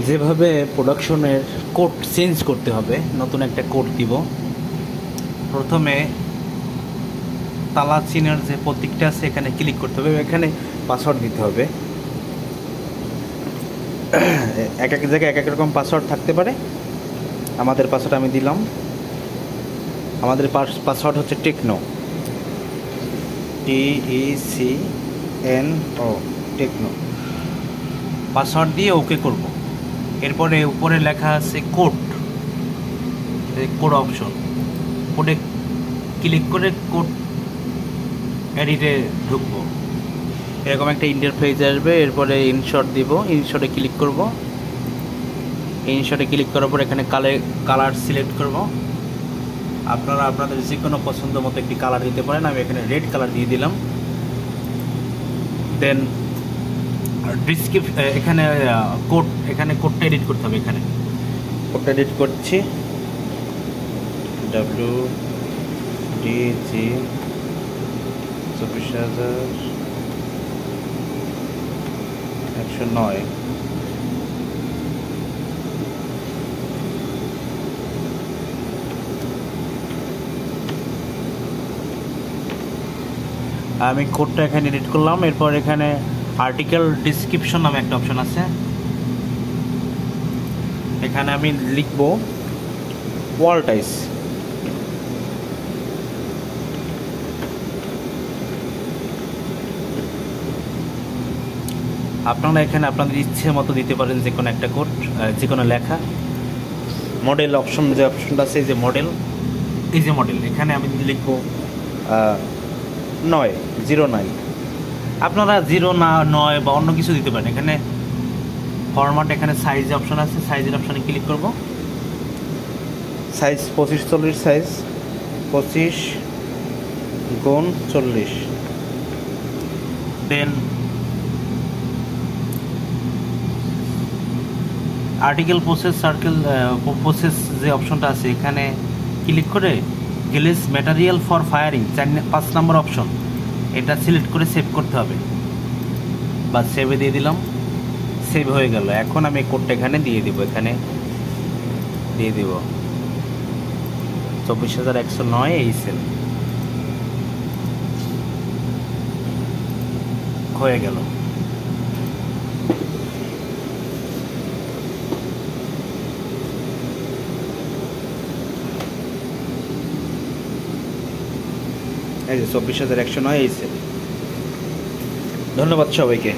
যেভাবে প্রোডাকশনের code change করতে হবে, নতুন একটা কোড দিব। প্রথমে তালা চিনের যে প্রতীকটা আছে এখানে ক্লিক করতে হবে, এখানে পাসওয়ার্ড দিতে হবে। এক এক জায়গায় এক এক রকম পাসওয়ার্ড থাকতে পারে। আমাদের পাসওয়ার্ড আমি দিলাম। আমাদের পাসওয়ার্ড হচ্ছে টেকনো, TECNO, টেকনো। পাসওয়ার্ড দিয়ে ওকে করব। এরপরে উপরে লেখা আছে কোড, কোড অপশন, কোডে ক্লিক করে কোড এডিটে ঢুকবো। এরকম একটা ইন্টারফেস আসবে। এরপরে ইনশট দিব, ইনশটে ক্লিক করব। ইনশটে ক্লিক করার পর এখানে কালার সিলেক্ট করব। আপনারা আপনাদের যে কোনো পছন্দ মতো একটি কালার দিতে পারেন। আমি এখানে রেড কালার দিয়ে দিলাম। দেন এখানে কোড, এখানে কোডটা এডিট করতে হবে। এখানে কোডটা এডিট করছি, WDG 24,109। আমি কোডটা এখানে এডিট করলাম। এরপর এখানে আর্টিকেল ডিসক্রিপশন নামে একটা অপশন আছে। এখানে আমি লিখব ওয়াল টাইস। আপনারা এখানে আপনাদের ইচ্ছে মতো দিতে পারেন যে কোনো একটা কোড, যে কোনো লেখা। মডেল অপশন, যে অপশনটা আছে, যে মডেল, এই যে মডেল, এখানে আমি লিখব 09। আপনারা 09 বা অন্য কিছু দিতে পারেন। এখানে ফরম্যাট, এখানে সাইজ অপশন আছে, সাইজের অপশানে ক্লিক করব। Size 25x40, size 25x40। Then article process যে অপশনটা আছে এখানে ক্লিক করে glaze material for firing 5 number option, এটা সিলেক্ট করে সেভ করতে হবে। বা সেভে দিয়ে দিলাম, সেভ হয়ে গেল। এখন আমি কোডটা এখানে দিয়ে দিব, এখানে দিয়ে দিব 24,109 এই সেল হয়ে গেল। এই যে 24,109 এই সেল। ধন্যবাদ সবাইকে।